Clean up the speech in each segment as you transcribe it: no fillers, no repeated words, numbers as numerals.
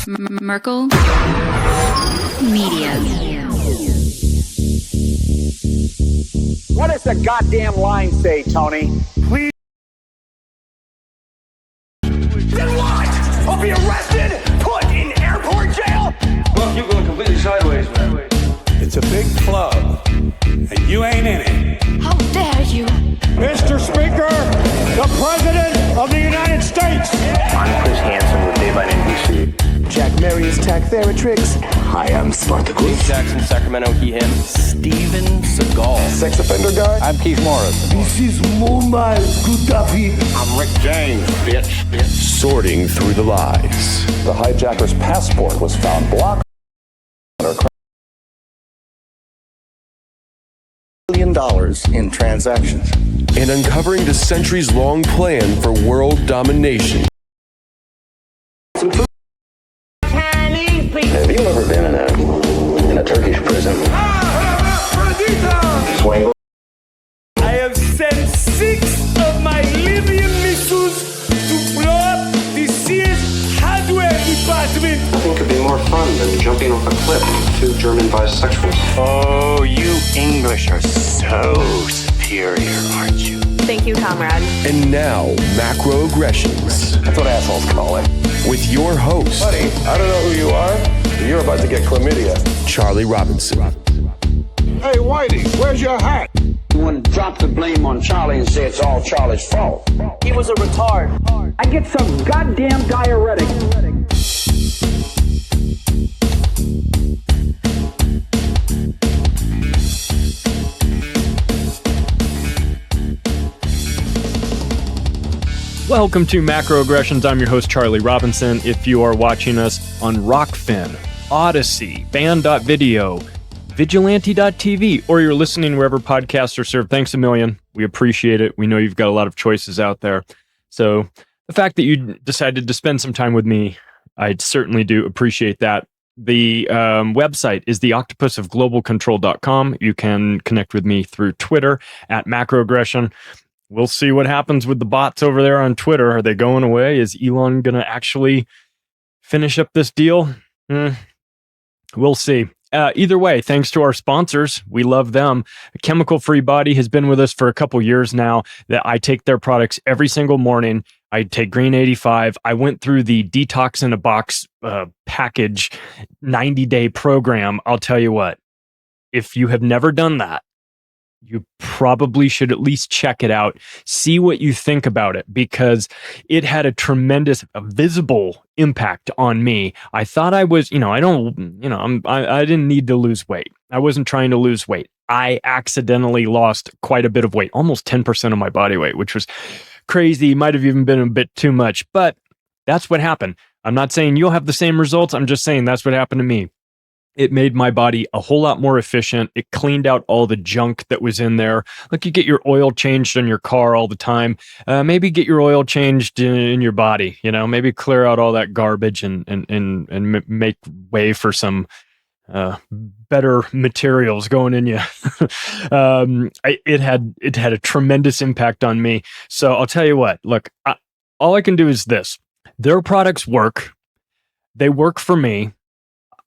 Merkel Media. What does the goddamn line say, Tony? Please. Then what? I'll be arrested, put in airport jail? Well, you're going completely sideways, man. It's a big club, and you ain't in it. How dare you? Mr. Speaker, the President of the United States. I'm Chris Hansen with Daylight NBC. Jack Marius Tack Theratrix. Hi, I'm Spartacus. Jackson, Sacramento, he, him. Steven Seagal. Sex offender guy. I'm Keith Morris. This is Mumbai Gudafi. I'm Rick James, bitch. Sorting through the lies. The hijacker's passport was found blocked. $1 billion in transactions. And uncovering the centuries-long plan for world domination. Have you ever been in a Turkish prison? Swing. I have sent 6 of my Libyan missiles to blow up the Sears hardware department. Nothing could be more fun than jumping off a cliff with 2 German bisexuals. Oh, you English are so superior, aren't you? Thank you, comrade. And now, Macroaggressions. That's what assholes call it. With your host, Buddy, I don't know who you are, but you're about to get chlamydia. Charlie Robinson. Hey, Whitey, where's your hat? You want to drop the blame on Charlie and say it's all Charlie's fault. He was a retard. I get some goddamn diuretic. Welcome to Macroaggressions. I'm your host, Charlie Robinson. If you are watching us on Rockfin, Odyssey, Band.video, Vigilante.tv, or you're listening wherever podcasts are served, thanks a million. We appreciate it. We know you've got a lot of choices out there. So the fact that you decided to spend some time with me, I certainly do appreciate that. The website is theoctopusofglobalcontrol.com. You can connect with me through Twitter at Macroaggression. We'll see what happens with the bots over there on Twitter. Are they going away? Is Elon going to actually finish up this deal? We'll see. Either way, thanks to our sponsors. We love them. Chemical Free Body has been with us for a couple years now. That I take their products every single morning. I take Green 85. I went through the Detox in a Box package 90-day program. I'll tell you what, if you have never done that, you probably should at least check it out. See what you think about it, because it had a tremendous, visible impact on me. I thought I was, I didn't need to lose weight. I wasn't trying to lose weight. I accidentally lost quite a bit of weight, almost 10% of my body weight, which was crazy. Might have even been a bit too much, but that's what happened. I'm not saying you'll have the same results. I'm just saying that's what happened to me. It made my body a whole lot more efficient. It cleaned out all the junk that was in there. Like you get your oil changed in your car all the time. Maybe get your oil changed in your body. Maybe clear out all that garbage and make way for some better materials going in you. It had a tremendous impact on me. So I'll tell you what. Look, all I can do is this. Their products work. They work for me.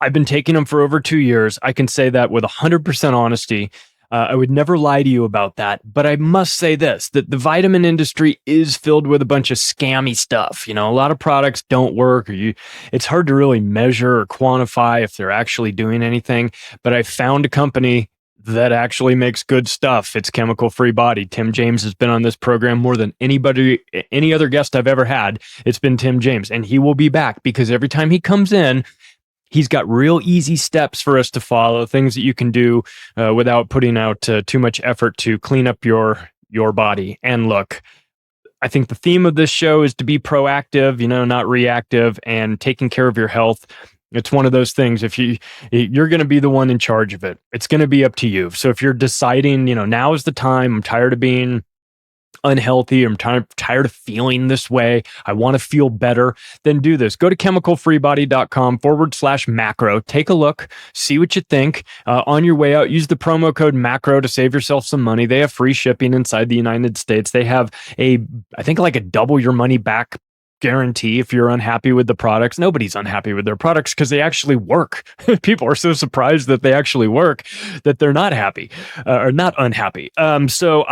I've been taking them for over 2 years. I can say that with 100% honesty. I would never lie to you about that. But I must say this, that the vitamin industry is filled with a bunch of scammy stuff. A lot of products don't work, it's hard to really measure or quantify if they're actually doing anything. But I found a company that actually makes good stuff. It's Chemical Free Body. Tim James has been on this program more than any other guest I've ever had. It's been Tim James, and he will be back because every time he comes in, he's got real easy steps for us to follow, things that you can do without putting out too much effort to clean up your body. And look, I think the theme of this show is to be proactive, not reactive, and taking care of your health. It's one of those things. If you're going to be the one in charge of it, it's going to be up to you. So if you're deciding, now is the time, I'm tired of being unhealthy, I'm tired of feeling this way, I want to feel better, then do this. Go to chemicalfreebody.com/macro. Take a look, see what you think. On your way out, use the promo code MACRO to save yourself some money. They have free shipping inside the United States. They have I think like a double your money back guarantee if you're unhappy with the products. Nobody's unhappy with their products because they actually work. People are so surprised that they actually work that they're not happy or not unhappy. So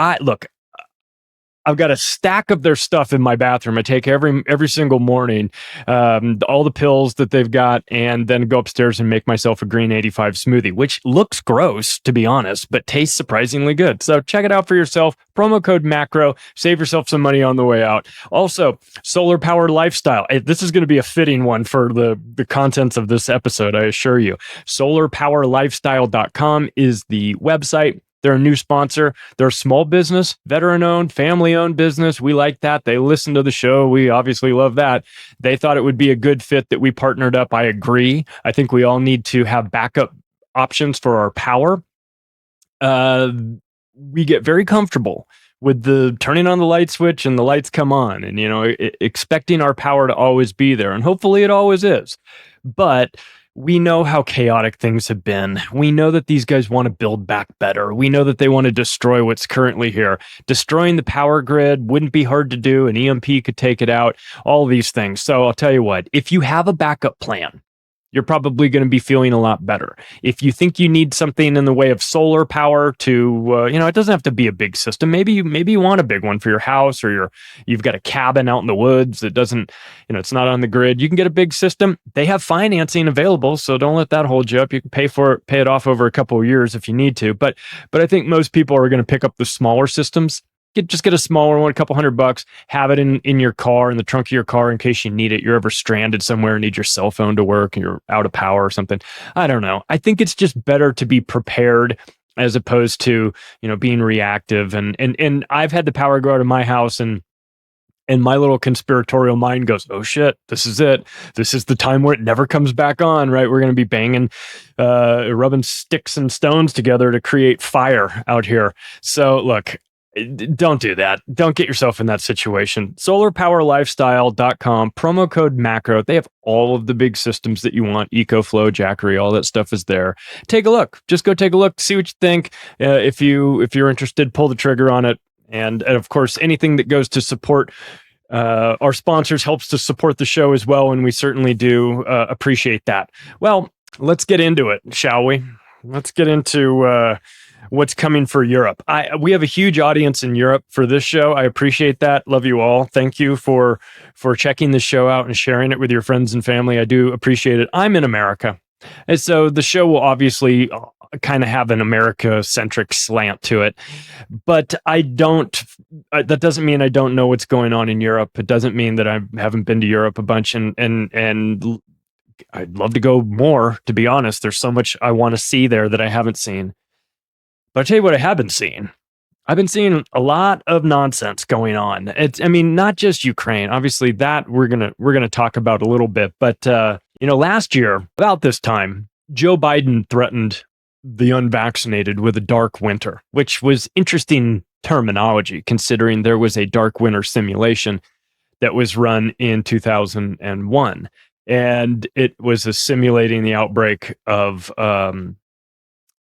I've got a stack of their stuff in my bathroom. I take every single morning, all the pills that they've got, and then go upstairs and make myself a green 85 smoothie, which looks gross, to be honest, but tastes surprisingly good. So check it out for yourself. Promo code MACRO. Save yourself some money on the way out. Also, Solar Power Lifestyle. This is going to be a fitting one for the contents of this episode, I assure you. SolarPowerLifestyle.com is the website. They're a new sponsor. They're a small business, veteran-owned, family-owned business. We like that. They listen to the show. We obviously love that. They thought it would be a good fit that we partnered up. I agree. I think we all need to have backup options for our power. We get very comfortable with the turning on the light switch and the lights come on and, expecting our power to always be there. And hopefully it always is. But we know how chaotic things have been. We know that these guys want to build back better. We know that they want to destroy what's currently here. Destroying the power grid wouldn't be hard to do. An EMP could take it out, all these things. So I'll tell you what, if you have a backup plan, you're probably going to be feeling a lot better. If you think you need something in the way of solar power to, it doesn't have to be a big system. Maybe you want a big one for your house, or you've got a cabin out in the woods that doesn't, it's not on the grid. You can get a big system. They have financing available, so don't let that hold you up. You can pay it off over a couple of years if you need to. But I think most people are going to pick up the smaller systems. Just get a smaller one, a couple $100, have it in your car, in the trunk of your car in case you need it. You're ever stranded somewhere and need your cell phone to work and you're out of power or something. I don't know. I think it's just better to be prepared as opposed to, being reactive. And I've had the power go out of my house and my little conspiratorial mind goes, oh shit, this is it. This is the time where it never comes back on, right? We're going to be banging, rubbing sticks and stones together to create fire out here. So look, don't do that. Don't get yourself in that situation. SolarPowerLifestyle.com, promo code MACRO. They have all of the big systems that you want. EcoFlow, Jackery, all that stuff is there. Take a look. Just go take a look, see what you think. If you're interested, pull the trigger on it. And of course, anything that goes to support our sponsors helps to support the show as well. And we certainly do appreciate that. Well, let's get into it, shall we? Let's get into what's coming for Europe. We have a huge audience in Europe for this show. I appreciate that. Love you all. Thank you for checking the show out and sharing it with your friends and family. I do appreciate it. I'm in America. And so the show will obviously kind of have an America-centric slant to it. But that doesn't mean I don't know what's going on in Europe. It doesn't mean that I haven't been to Europe a bunch and I'd love to go more, to be honest. There's so much I want to see there that I haven't seen. But I'll tell you what I have been seeing. I've been seeing a lot of nonsense going on. Not just Ukraine. Obviously, that we're gonna talk about a little bit. But last year, about this time, Joe Biden threatened the unvaccinated with a dark winter, which was interesting terminology, considering there was a dark winter simulation that was run in 2001. And it was simulating the outbreak of an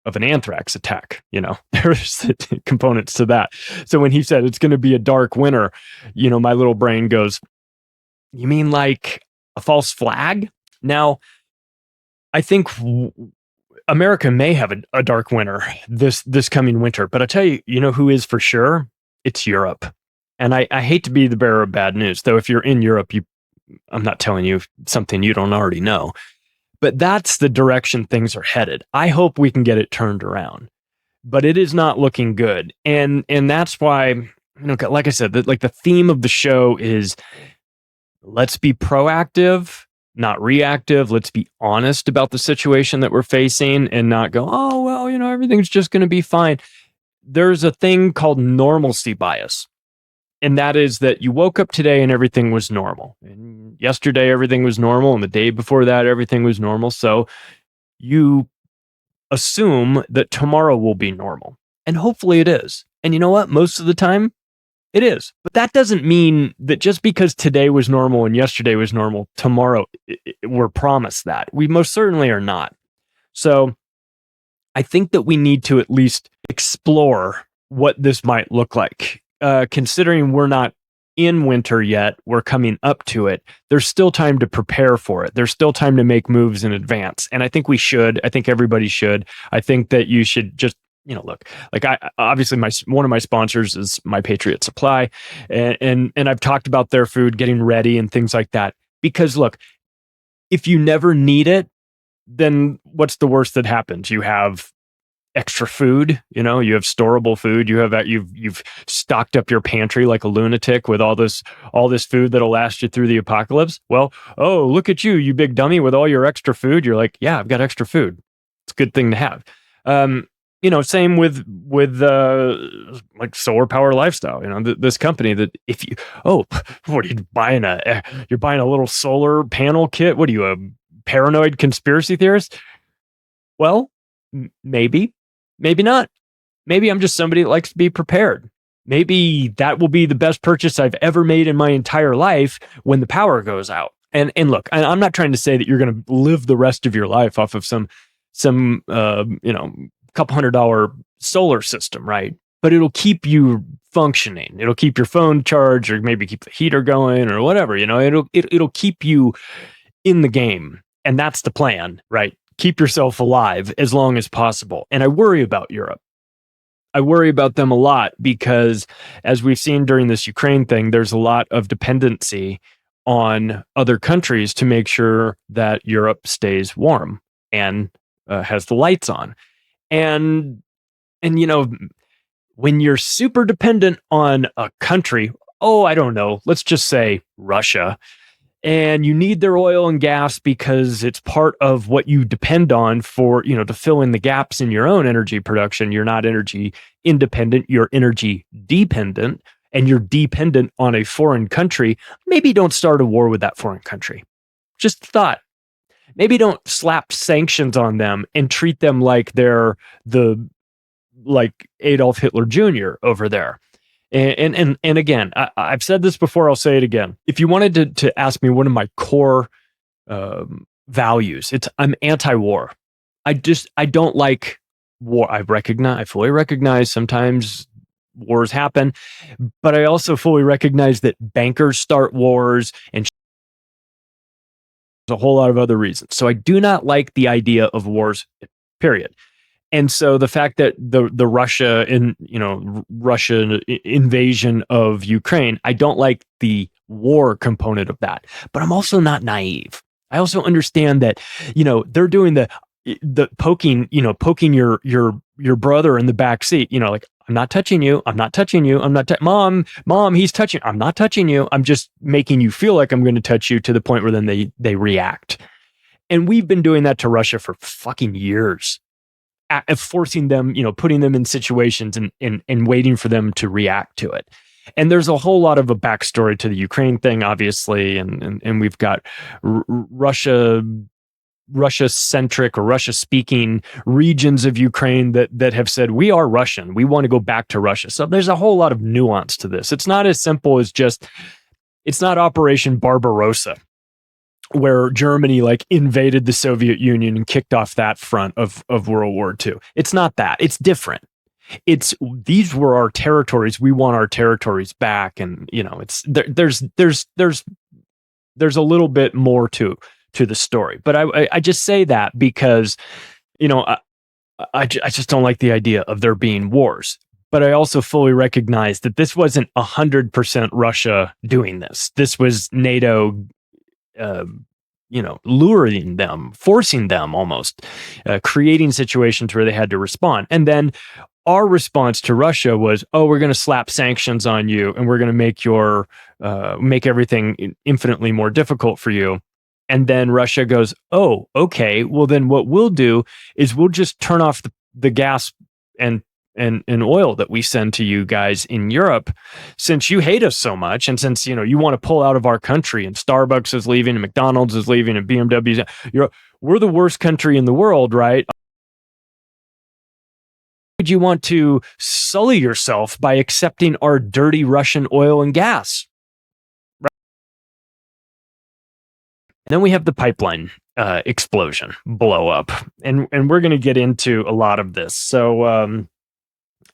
anthrax attack. There's components to that. So when he said it's going to be a dark winter, my little brain goes, you mean like a false flag? Now, I think America may have a dark winter this coming winter, but I tell you, who is for sure? It's Europe. And I hate to be the bearer of bad news, though. If you're in Europe, I'm not telling you something you don't already know. But that's the direction things are headed. I hope we can get it turned around, but it is not looking good. And that's why, like I said, the theme of the show is let's be proactive, not reactive. Let's be honest about the situation that we're facing and not go, oh, well, everything's just going to be fine. There's a thing called normalcy bias. And that is that you woke up today and everything was normal. And yesterday, everything was normal. And the day before that, everything was normal. So you assume that tomorrow will be normal. And hopefully it is. And you know what? Most of the time, it is. But that doesn't mean that just because today was normal and yesterday was normal, tomorrow we're promised that. We most certainly are not. So I think that we need to at least explore what this might look like. Considering we're not in winter yet. We're coming up to it. There's still time to prepare for it. There's still time to make moves in advance. And I think we should. I think everybody should. I think that you should just, look, like I obviously one of my sponsors is My Patriot Supply, and I've talked about their food getting ready and things like that. Because look, if you never need it, then what's the worst that happens? You have extra food, you have storable food. You've stocked up your pantry like a lunatic with all this food that'll last you through the apocalypse. Well, oh, look at you big dummy with all your extra food. You're like, yeah, I've got extra food. It's a good thing to have. Same with like Solar Power Lifestyle, this company that what are you buying? You're buying a little solar panel kit? What are you, a paranoid conspiracy theorist? Well, maybe not. Maybe I'm just somebody that likes to be prepared. Maybe that will be the best purchase I've ever made in my entire life when the power goes out. And look, I'm not trying to say that you're going to live the rest of your life off of some couple $100 solar system, right? But it'll keep you functioning. It'll keep your phone charged, or maybe keep the heater going, or whatever. It'll keep you in the game, and that's the plan, right? Keep yourself alive as long as possible. And I worry about Europe. I worry about them a lot because, as we've seen during this Ukraine thing, there's a lot of dependency on other countries to make sure that Europe stays warm and has the lights on. And when you're super dependent on a country, I don't know, let's just say Russia, and you need their oil and gas because it's part of what you depend on for, to fill in the gaps in your own energy production. You're not energy independent, you're energy dependent, and you're dependent on a foreign country. Maybe don't start a war with that foreign country. Just thought. Maybe don't slap sanctions on them and treat them like they're like Adolf Hitler Jr. over there. And again, I've said this before, I'll say it again. If you wanted to ask me one of my core values, I'm anti-war. I don't like war. I fully recognize sometimes wars happen, but I also fully recognize that bankers start wars and a whole lot of other reasons. So I do not like the idea of wars, period. And so the fact that the Russian invasion of Ukraine, I don't like the war component of that. But I'm also not naive. I also understand that, they're doing the poking your brother in the back seat, like, I'm not touching you. I'm not touching you. Mom, he's touching. I'm not touching you. I'm just making you feel like I'm going to touch you, to the point where then they react. And we've been doing that to Russia for fucking years, forcing them, putting them in situations and waiting for them to react to it. And there's a whole lot of a backstory to the Ukraine thing, obviously. And we've got Russia-centric or Russia-speaking regions of Ukraine that have said, we are Russian. We want to go back to Russia. So there's a whole lot of nuance to this. It's not as simple as it's not Operation Barbarossa, where Germany invaded the Soviet Union and kicked off that front of World War II. It's not that. It's different. These were our territories. We want our territories back. And, there's a little bit more to the story. But I just say that because, I just don't like the idea of there being wars. But I also fully recognize that this wasn't 100% Russia doing this. This was NATO, luring them, forcing them almost, creating situations where they had to respond. And then our response to Russia was, we're going to slap sanctions on you, and we're going to make everything infinitely more difficult for you. And then Russia goes, oh, okay, well then what we'll do is we'll just turn off the gas and oil that we send to you guys in Europe, since you hate us so much, and since you want to pull out of our country, and Starbucks is leaving, and McDonald's is leaving, and BMW's. We're the worst country in the world, right? Would you want to sully yourself by accepting our dirty Russian oil and gas? And then we have the pipeline explosion, blow up, and we're going to get into a lot of this. So,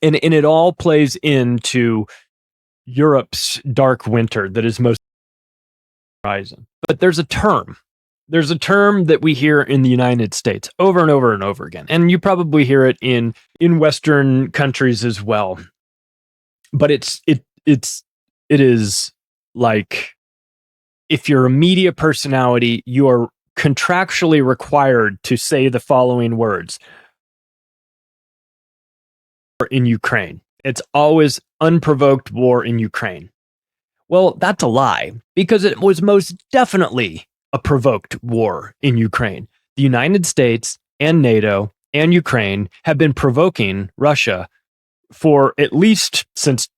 and it all plays into Europe's dark winter that is most horizon. But there's a term. There's a term that we hear in the United States over and over and over again. And you probably hear it in Western countries as well. But it is like, if you're a media personality, you are contractually required to say the following words in Ukraine. It's always unprovoked war in Ukraine. Well, that's a lie, because it was most definitely a provoked war in Ukraine. The United States and NATO and Ukraine have been provoking Russia for at least since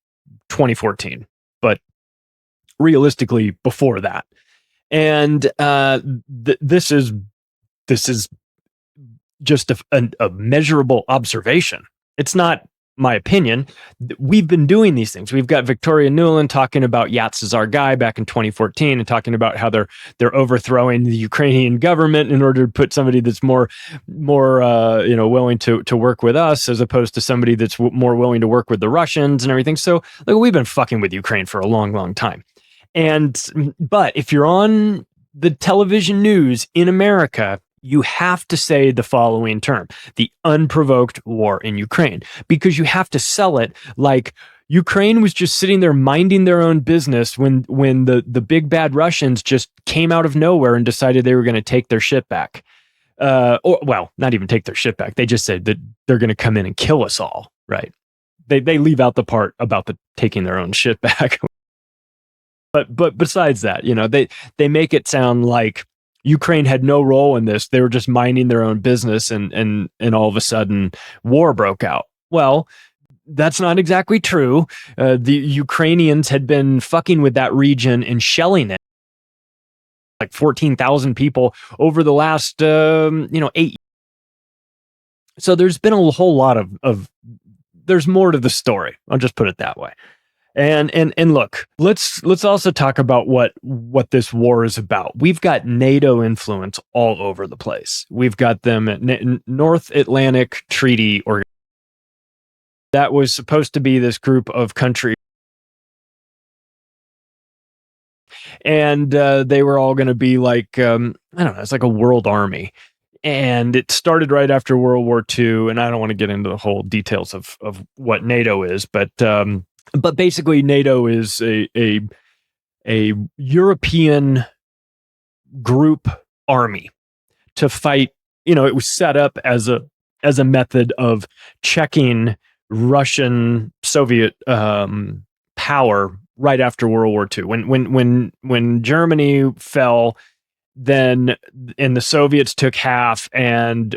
2014, but realistically before that. And this is just a measurable observation. It's not my opinion. We've been doing these things. We've got Victoria Nuland talking about Yats is our guy back in 2014 and talking about how they're overthrowing the Ukrainian government in order to put somebody that's more willing to work with us, as opposed to somebody that's more willing to work with the Russians and everything. So like, we've been fucking with Ukraine for a long, long time. But if you're on the television news in America, you have to say the following term: the unprovoked war in Ukraine, because you have to sell it like Ukraine was just sitting there minding their own business when the big bad Russians just came out of nowhere and decided they were going to take their shit back. Not even take their shit back. They just said that they're going to come in and kill us all, right? They leave out the part about the taking their own shit back. But besides that, they make it sound like Ukraine had no role in this. They were just minding their own business, and all of a sudden war broke out. Well, that's not exactly true. The Ukrainians had been fucking with that region and shelling it, like 14,000 people over the last 8 years. So there's been a whole lot of there's more to the story. I'll just put it that way. And look, let's also talk about what this war is about. We've got NATO influence all over the place. We've got them at North Atlantic Treaty Organization. That was supposed to be this group of countries, and they were all going to be like, I don't know, it's like a world army. And it started right after World War II, and I don't want to get into the whole details of what NATO is, but basically NATO is a European group army to fight. It was set up as a method of checking Russian Soviet power right after World War II. When Germany fell, and the Soviets took half, and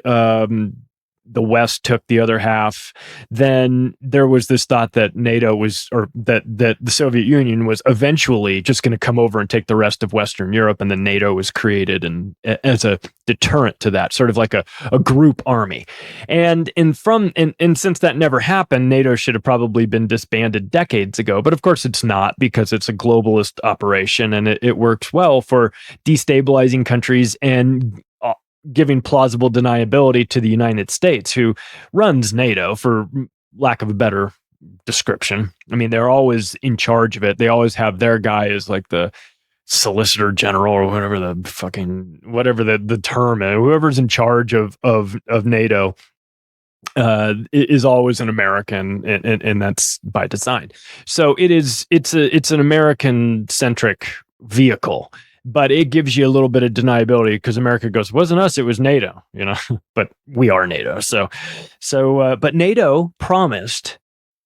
the West took the other half, then there was this thought that NATO was, or that the Soviet Union was eventually just going to come over and take the rest of Western Europe, and then NATO was created and as a deterrent to that, sort of like a group army. And since that never happened, NATO should have probably been disbanded decades ago. But of course it's not, because it's a globalist operation, and it works well for destabilizing countries and giving plausible deniability to the United States, who runs NATO, for lack of a better description. I mean, they're always in charge of it. They always have their guy as like the Solicitor General, or whatever the term is. Whoever's in charge of NATO is always an American, and that's by design. So it's an American centric vehicle. But it gives you a little bit of deniability, because America goes, it wasn't us, it was NATO, but we are NATO. But NATO promised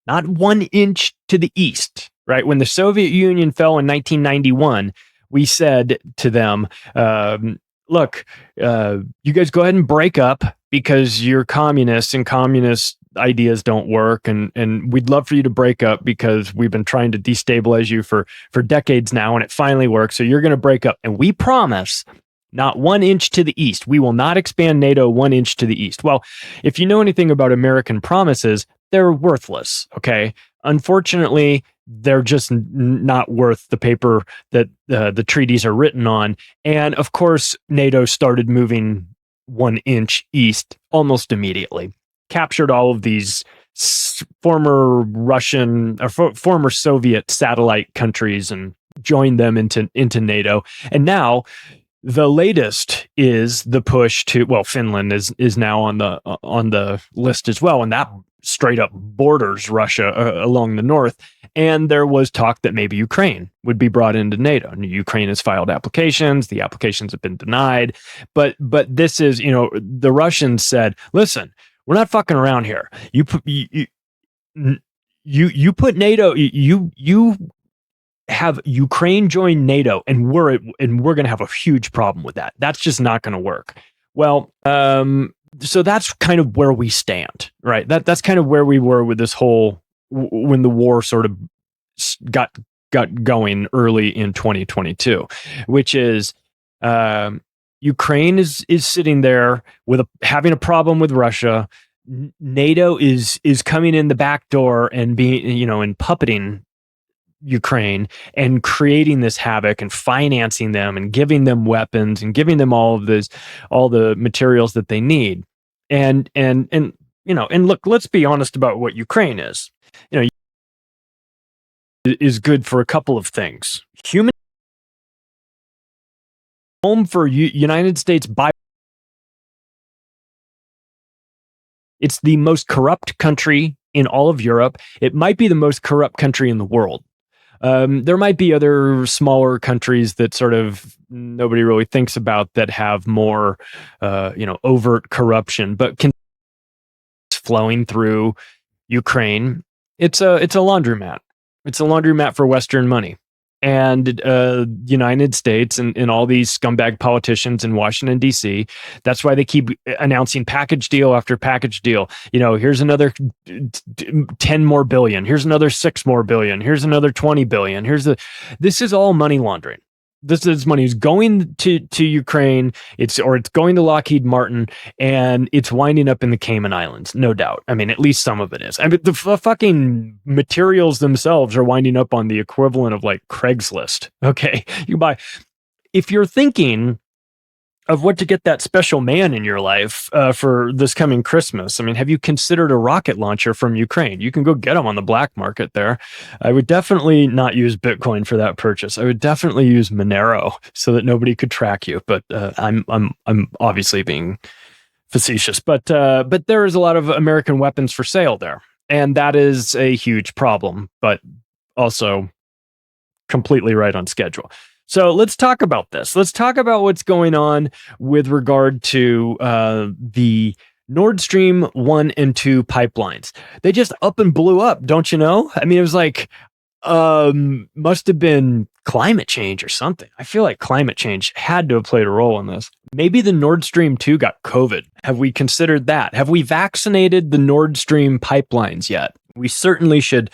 not 1 inch to the east, right? When the Soviet Union fell in 1991, we said to them, look, you guys go ahead and break up, because you're communists and communist ideas don't work, and we'd love for you to break up, because we've been trying to destabilize you for decades now, and it finally works. So you're going to break up, and we promise not 1 inch to the east. We will not expand NATO 1 inch to the east. Well, if you know anything about American promises, they're worthless. Okay, unfortunately, they're just not worth the paper that the treaties are written on. And of course, NATO started moving 1 inch east almost immediately. Captured all of these former Russian or former Soviet satellite countries and joined them into NATO. And now the latest is the push to, well, Finland is now on the list as well, and that straight up borders Russia along the north. And there was talk that maybe Ukraine would be brought into NATO. And Ukraine has filed applications. The applications have been denied. But this is, the Russians said, listen, we're not fucking around here. You put NATO, you have Ukraine join NATO, and we're going to have a huge problem with that. That's just not going to work. Well, so that's kind of where we stand, right? That's kind of where we were with this whole, when the war sort of got going early in 2022, which is Ukraine is sitting there with having a problem with Russia. NATO is coming in the back door and being, and puppeting Ukraine and creating this havoc and financing them and giving them weapons and giving them all the materials that they need. And look, let's be honest about what Ukraine is. Is good for a couple of things. Human home for United States it's the most corrupt country in all of Europe. It might be the most corrupt country in the world. There might be other smaller countries that sort of nobody really thinks about that have more, overt corruption, but flowing through Ukraine. It's a laundromat. It's a laundromat for Western money. And United States and all these scumbag politicians in Washington, D.C., that's why they keep announcing package deal after package deal. Here's another 10 more billion. Here's another 6 more billion. Here's another 20 billion. This is all money laundering. This money is going to Ukraine. It's going to Lockheed Martin, and it's winding up in the Cayman Islands, no doubt. I mean, at least some of it is. I mean, the fucking materials themselves are winding up on the equivalent of like Craigslist. Okay, if you're thinking of what to get that special man in your life for this coming Christmas. I mean, have you considered a rocket launcher from Ukraine? You can go get them on the black market there. I would definitely not use Bitcoin for that purchase. I would definitely use Monero so that nobody could track you. But I'm obviously being facetious. But there is a lot of American weapons for sale there, and that is a huge problem. But also completely right on schedule. So let's talk about this. Let's talk about what's going on with regard to the Nord Stream 1 and 2 pipelines. They just up and blew up, don't you know? I mean, it was like, must have been climate change or something. I feel like climate change had to have played a role in this. Maybe the Nord Stream 2 got COVID. Have we considered that? Have we vaccinated the Nord Stream pipelines yet? We certainly should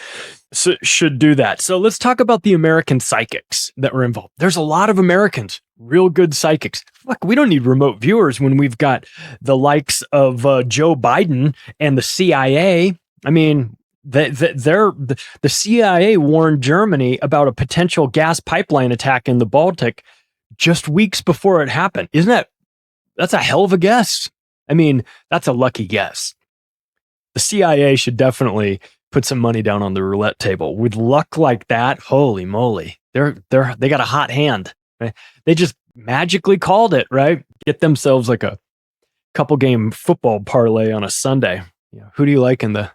do that. So let's talk about the American psychics that were involved. There's a lot of Americans, real good psychics. Look, we don't need remote viewers when we've got the likes of Joe Biden and the CIA. I mean, the CIA warned Germany about a potential gas pipeline attack in the Baltic just weeks before it happened. That's a hell of a guess. I mean, that's a lucky guess. The CIA should definitely put some money down on the roulette table. With luck like that, holy moly, they got a hot hand. Right? They just magically called it, right? Get themselves like a couple game football parlay on a Sunday. Who do you like in the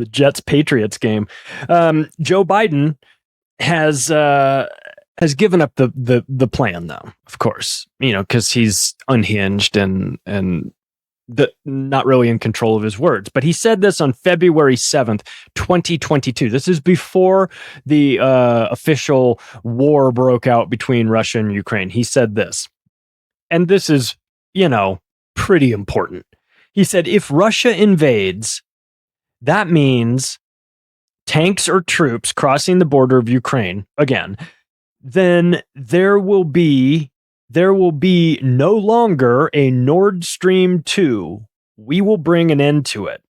Jets Patriots game? Joe Biden has given up the plan, though. Of course, because he's unhinged and not really in control of his words. But he said this on February 7th, 2022. This is before the official war broke out between Russia and Ukraine. He said this, and this is, pretty important. He said, if Russia invades, that means tanks or troops crossing the border of Ukraine again, then there will be no longer a Nord Stream 2. We will bring an end to it.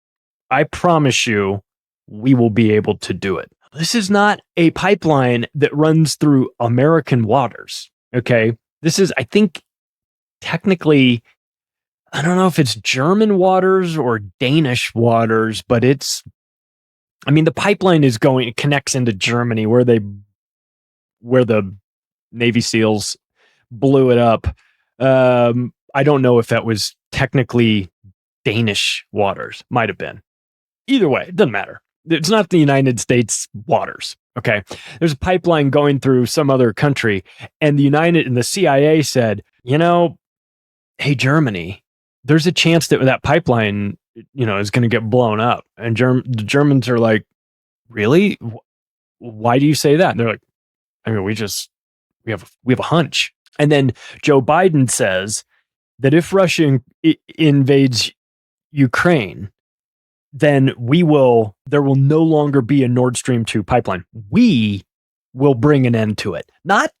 I promise you, we will be able to do it. This is not a pipeline that runs through American waters. Okay. This is, I think, technically, I don't know if it's German waters or Danish waters, but the pipeline it connects into Germany where the Navy SEALs blew it up. I don't know if that was technically Danish waters. Might have been. Either way, it doesn't matter. It's not the United States waters. Okay. There's a pipeline going through some other country, and the CIA said, hey, Germany, there's a chance that pipeline, is going to get blown up. And the Germans are like, really? Why do you say that? And they're like, we have a hunch. And then Joe Biden says that if Russia invades Ukraine, then there will no longer be a Nord Stream 2 pipeline. We will bring an end to it. Not,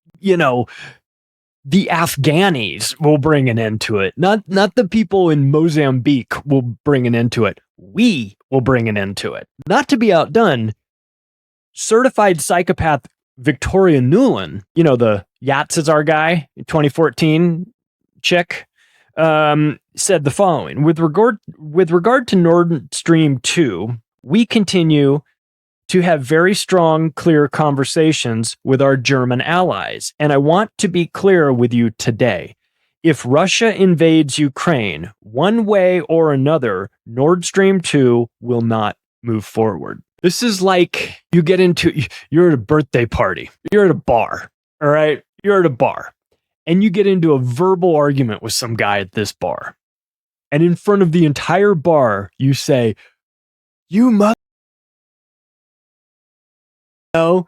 the Afghanis will bring an end to it. Not the people in Mozambique will bring an end to it. We will bring an end to it. Not to be outdone, certified psychopath Victoria Nuland, the Yatzazar guy, 2014 chick, said the following: with regard to Nord Stream 2, we continue to have very strong, clear conversations with our German allies. And I want to be clear with you today. If Russia invades Ukraine, one way or another, Nord Stream 2 will not move forward. This is like you're at a birthday party. You're at a bar, all right? You're at a bar, and you get into a verbal argument with some guy at this bar. And in front of the entire bar, you say, you must know,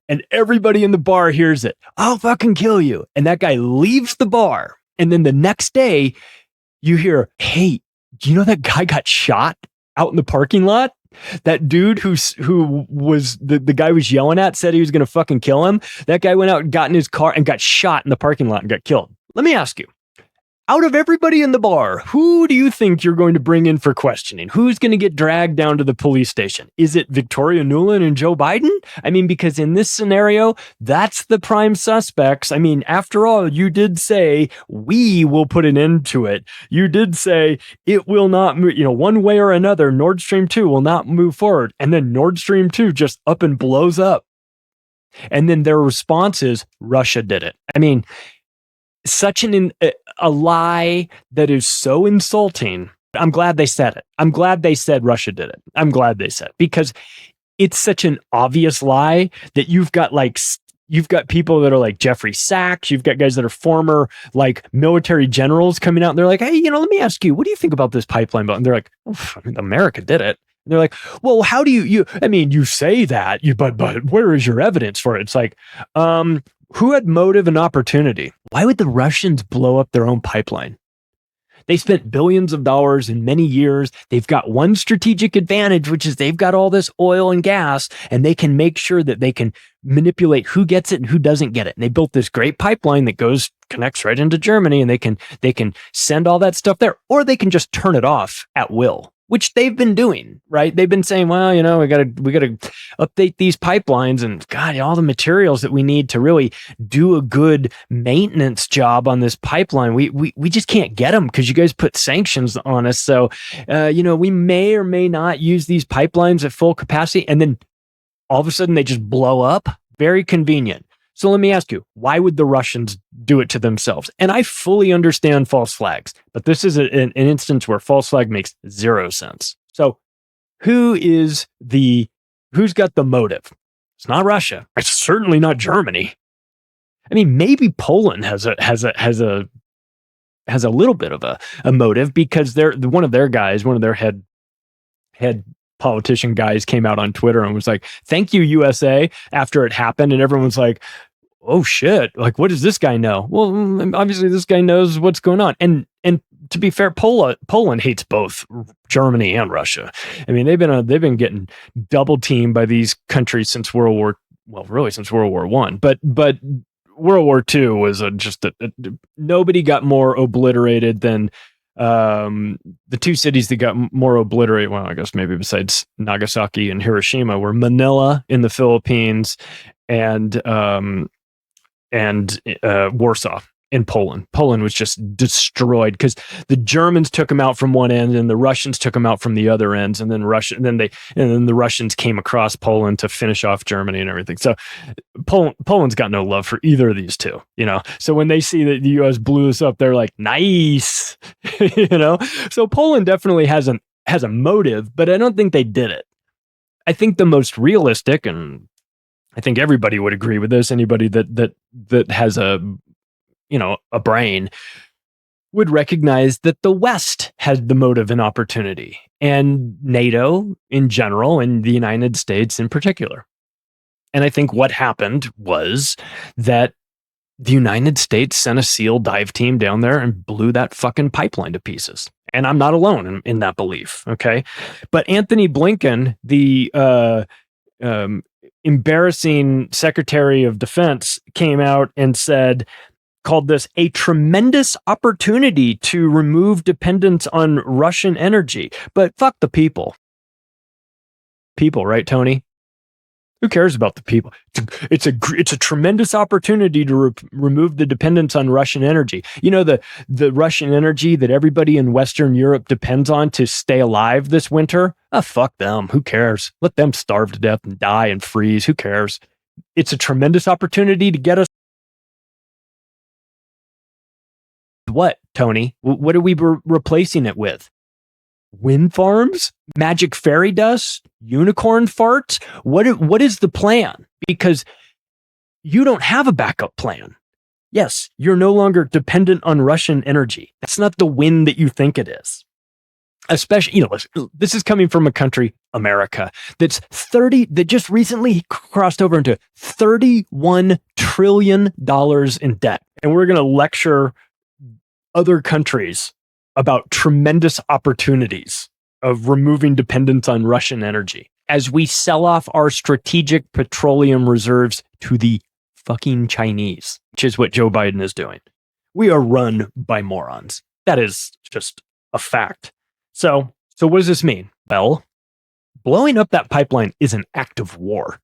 and everybody in the bar hears it. I'll fucking kill you. And that guy leaves the bar. And then the next day, you hear, hey, do you know that guy got shot out in the parking lot? That dude who was the guy was yelling at said he was going to fucking kill him. That guy went out and got in his car and got shot in the parking lot and got killed. Let me ask you, out of everybody in the bar, who do you think you're going to bring in for questioning? Who's going to get dragged down to the police station? Is it Victoria Nuland and Joe Biden? Because in this scenario, that's the prime suspects. After all, you did say we will put an end to it. You did say it will not move, one way or another, Nord Stream 2 will not move forward. And then Nord Stream 2 just up and blows up. And then their response is Russia did it. Such a lie that is so insulting. I'm glad they said it. I'm glad they said Russia did it. I'm glad they said it, because it's such an obvious lie that you've got people that are like Jeffrey Sachs. You've got guys that are former military generals coming out and they're like, hey, let me ask you, what do you think about this pipeline bill? And they're like, America did it. And they're like, well, how do you say that, but where is your evidence for it? It's like, who had motive and opportunity? Why would the Russians blow up their own pipeline? They spent billions of dollars in many years. They've got one strategic advantage, which is they've got all this oil and gas, and they can make sure that they can manipulate who gets it and who doesn't get it. And they built this great pipeline that connects right into Germany, and they can send all that stuff there, or they can just turn it off at will, which they've been doing, right? They've been saying, well, we got to update these pipelines and all the materials that we need to really do a good maintenance job on this pipeline. We just can't get them because you guys put sanctions on us. So, we may or may not use these pipelines at full capacity. And then all of a sudden they just blow up. Very convenient. So let me ask you, why would the Russians do it to themselves? And I fully understand false flags, but this is an instance where false flag makes zero sense. So who's got the motive? It's not Russia. It's certainly not Germany. Maybe Poland has a little bit of a motive, because one of their head politician guys came out on Twitter and was like, thank you, USA, after it happened. And everyone's like, oh shit, what does this guy know? Well, obviously this guy knows what's going on. And to be fair, Poland hates both Germany and Russia. They've been getting double teamed by these countries since World War I. But World War II was nobody got more obliterated than the two cities that got more obliterated, well, I guess maybe besides Nagasaki and Hiroshima, were Manila in the Philippines and Warsaw in Poland. Poland was just destroyed because the Germans took them out from one end and the Russians took them out from the other ends, and then the Russians came across Poland to finish off Germany and everything. So Poland's got no love for either of these two, you know. So when they see that the US blew this up, they're like, nice. You know. So Poland definitely has a motive, but I don't think they did it. I think the most realistic, and I think everybody would agree with this, anybody that has a brain would recognize that the West had the motive and opportunity, and NATO in general, and the United States in particular. And I think what happened was that the United States sent a SEAL dive team down there and blew that fucking pipeline to pieces. And I'm not alone in that belief, okay? But Anthony Blinken, the embarrassing Secretary of Defense, came out and called this a tremendous opportunity to remove dependence on Russian energy. But fuck the people. People, right, Tony? Who cares about the people? It's a tremendous opportunity to remove the dependence on Russian energy. You know, the Russian energy that everybody in Western Europe depends on to stay alive this winter? Fuck them. Who cares? Let them starve to death and die and freeze. Who cares? It's a tremendous opportunity to get us. What, Tony? What are we replacing it with? Wind farms? Magic fairy dust? Unicorn farts? What is the plan? Because you don't have a backup plan. Yes, you're no longer dependent on Russian energy. That's not the win that you think it is. Especially, this is coming from a country, America, that just recently crossed over into $31 trillion in debt. And we're going to lecture other countries about tremendous opportunities of removing dependence on Russian energy as we sell off our strategic petroleum reserves to the fucking Chinese, which is what Joe Biden is doing. We are run by morons. That is just a fact. So what does this mean? Well, blowing up that pipeline is an act of war.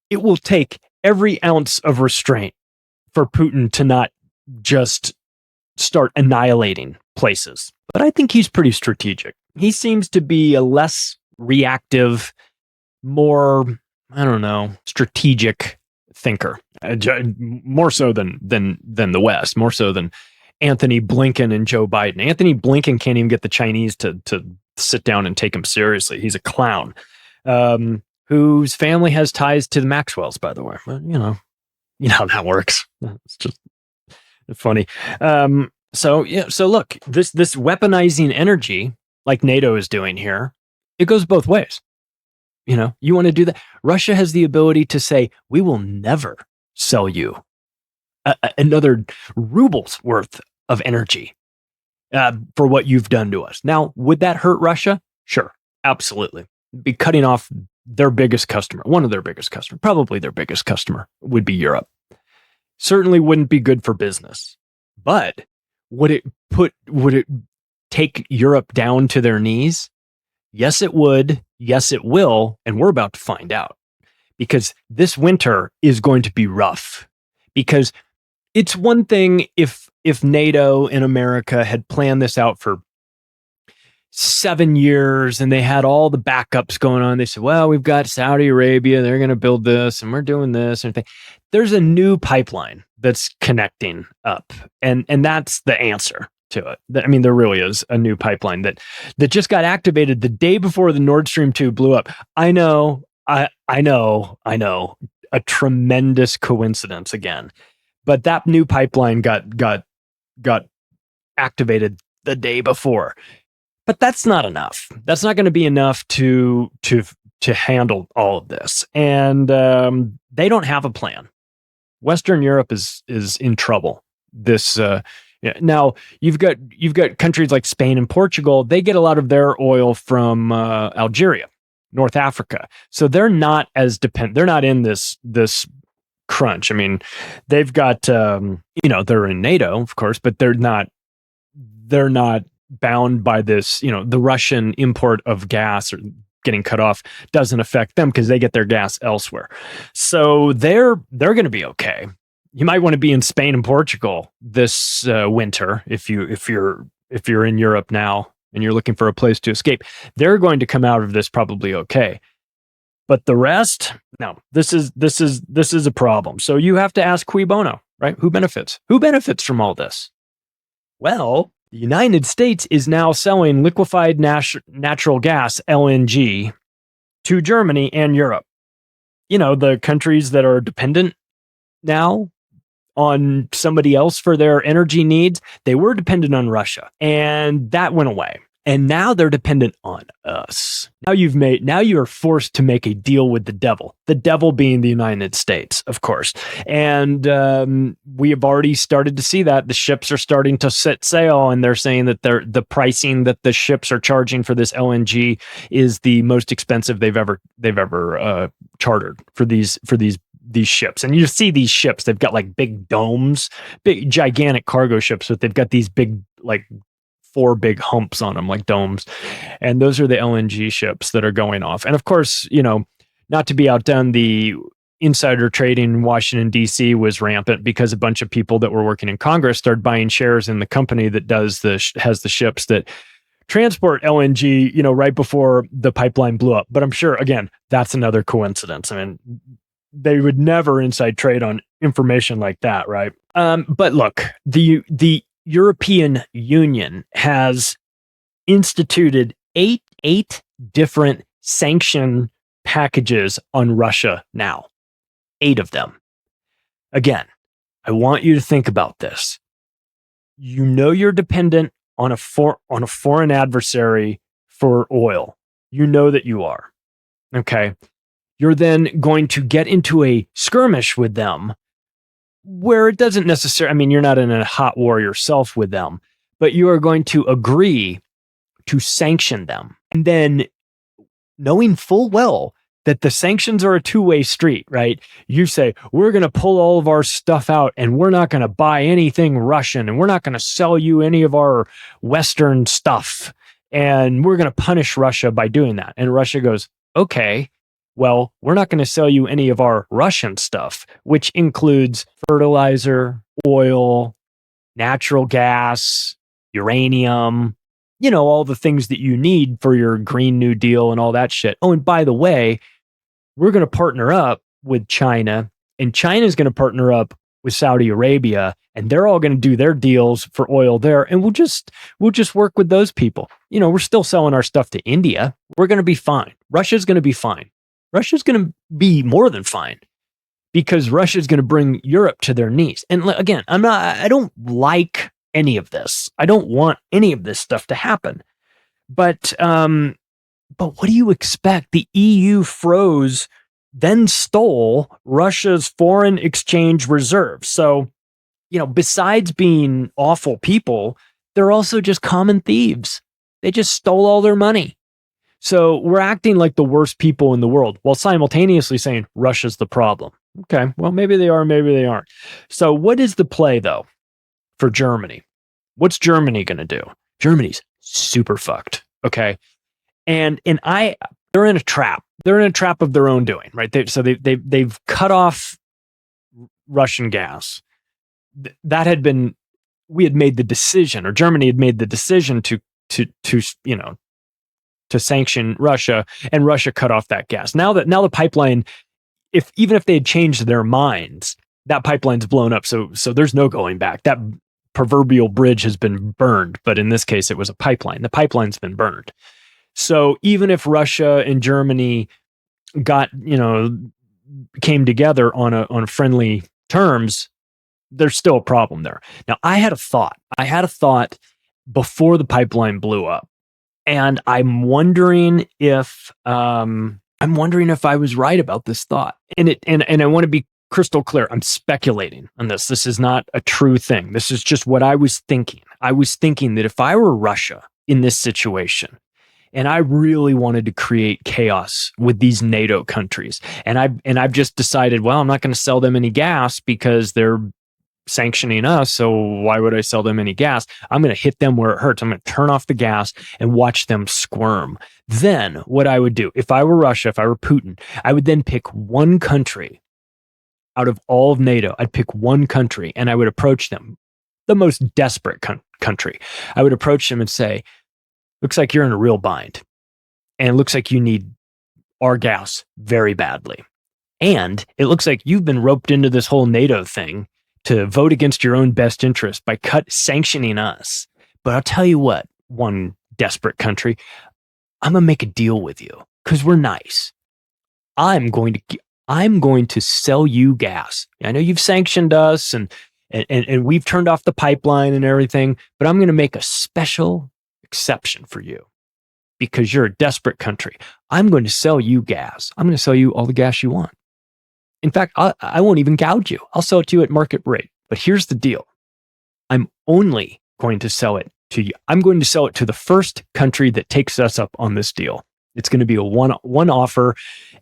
It will take every ounce of restraint for Putin to not just start annihilating places. But I think he's pretty strategic. He seems to be a less reactive, more, strategic thinker. More so than the West, more so than Anthony Blinken and Joe Biden. Anthony Blinken can't even get the Chinese to sit down and take him seriously. He's a clown, whose family has ties to the Maxwells, by the way. But, you know how that works. It's just funny. So look, this weaponizing energy, like NATO is doing here, it goes both ways. You want to do that. Russia has the ability to say, we will never sell you another ruble's worth of energy for what you've done to us. Now, would that hurt Russia? Sure, absolutely. Be cutting off their biggest customer, one of their biggest customers, probably their biggest customer would be Europe. Certainly wouldn't be good for business. But would it take Europe down to their knees? Yes, it would. Yes, it will. And we're about to find out, because this winter is going to be rough. Because it's one thing if NATO and America had planned this out for 7 years and they had all the backups going on. They said, well, we've got Saudi Arabia, they're going to build this and we're doing this and everything. There's a new pipeline that's connecting up. And that's the answer to it. I mean, there really is a new pipeline that just got activated the day before the Nord Stream 2 blew up. I know. A tremendous coincidence again. But that new pipeline got activated the day before. But that's not enough. That's not going to be enough to handle all of this. And they don't have a plan. Western Europe is in trouble. Now you've got countries like Spain and Portugal. They get a lot of their oil from Algeria, North Africa. So they're not as dependent. They're not in this crunch. I mean, they've got they're in NATO, of course, but they're not bound by this. The Russian import of gas or getting cut off doesn't affect them because they get their gas elsewhere. So they're going to be okay. you might want to be in Spain and Portugal this winter if you're in Europe now and you're looking for a place to escape. They're going to come out of this probably okay. But the rest, no, this is a problem. So you have to ask cui bono, right? Who benefits? Who benefits from all this? Well, the United States is now selling liquefied natural gas, LNG, to Germany and Europe. You know, the countries that are dependent now on somebody else for their energy needs. They were dependent on Russia, and that went away. And now they're dependent on us. Now you are forced to make a deal with the devil being the United States, of course. And we have already started to see that. The ships are starting to set sail, and they're saying that the pricing that the ships are charging for this LNG is the most expensive they've ever chartered for these ships. And you see these ships, they've got like big domes, big gigantic cargo ships, but they've got these big, like 4 big humps on them, like domes. And those are the LNG ships that are going off. And of course, you know, not to be outdone, the insider trading in Washington, D.C. was rampant because a bunch of people that were working in Congress started buying shares in the company that has the ships that transport LNG, you know, right before the pipeline blew up. But I'm sure, again, that's another coincidence. I mean, they would never inside trade on information like that, right? But look, the European Union has instituted eight different sanction packages on Russia now. 8 of them. Again, I want you to think about this. You know you're dependent on a foreign adversary for oil. You know that you are. Okay. You're then going to get into a skirmish with them where it doesn't necessarily, I mean, you're not in a hot war yourself with them, but you are going to agree to sanction them. And then knowing full well that the sanctions are a two-way street, right? You say, we're going to pull all of our stuff out and we're not going to buy anything Russian and we're not going to sell you any of our Western stuff. And we're going to punish Russia by doing that. And Russia goes, okay, well, we're not going to sell you any of our Russian stuff, which includes fertilizer, oil, natural gas, uranium, you know, all the things that you need for your Green New Deal and all that shit. Oh, and by the way, we're going to partner up with China, and China is going to partner up with Saudi Arabia, and they're all going to do their deals for oil there, and we'll just work with those people. You know, we're still selling our stuff to India. We're going to be fine. Russia's going to be fine. Russia's going to be more than fine because Russia's going to bring Europe to their knees. And again, I don't like any of this. I don't want any of this stuff to happen. But what do you expect? The EU froze, then stole Russia's foreign exchange reserves. So, you know, besides being awful people, they're also just common thieves. They just stole all their money. So we're acting like the worst people in the world while simultaneously saying Russia's the problem. Okay, well, maybe they are, maybe they aren't. So what is the play, though, for Germany? What's Germany going to do? Germany's super fucked, okay? And they're in a trap. They're in a trap of their own doing, right? They've cut off Russian gas. We had made the decision, or Germany had made the decision to sanction Russia, and Russia cut off that gas. Now the pipeline, even if they had changed their minds, that pipeline's blown up. So there's no going back. That proverbial bridge has been burned, but in this case, it was a pipeline. The pipeline's been burned. So even if Russia and Germany came together on friendly terms, there's still a problem there. Now, I had a thought before the pipeline blew up. And I'm wondering if I was right about this thought. And I want to be crystal clear. I'm speculating on this. This is not a true thing. This is just what I was thinking. I was thinking that if I were Russia in this situation, and I really wanted to create chaos with these NATO countries, and I've just decided, well, I'm not going to sell them any gas because they're sanctioning us, so why would I sell them any gas? I'm going to hit them where it hurts. I'm going to turn off the gas and watch them squirm. Then what I would do, if I were Russia, if I were Putin, I would then pick one country. out of all of NATO, I'd pick one country and I would approach them, the most desperate country. I would approach them and say, looks like you're in a real bind. And it looks like you need our gas very badly. And it looks like you've been roped into this whole NATO thing to vote against your own best interest by sanctioning us. But I'll tell you what, one desperate country, I'm going to make a deal with you because we're nice. I'm going to sell you gas. I know you've sanctioned us and we've turned off the pipeline and everything, but I'm going to make a special exception for you because you're a desperate country. I'm going to sell you gas. I'm going to sell you all the gas you want. In fact, I won't even gouge you. I'll sell it to you at market rate. But here's the deal. I'm only going to sell it to you. I'm going to sell it to the first country that takes us up on this deal. It's going to be a one offer,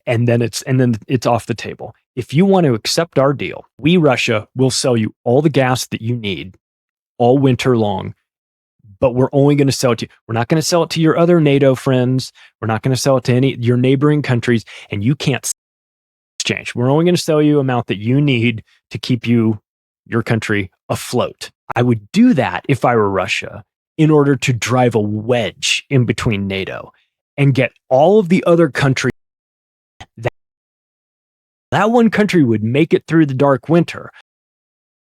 and then it's off the table. If you want to accept our deal, we, Russia, will sell you all the gas that you need all winter long, but we're only going to sell it to you. We're not going to sell it to your other NATO friends. We're not going to sell it to any your neighboring countries, and you can't exchange. We're only going to sell you amount that you need to keep your country afloat. I would do that if I were Russia in order to drive a wedge in between NATO and get all of the other countries. That one country would make it through the dark winter,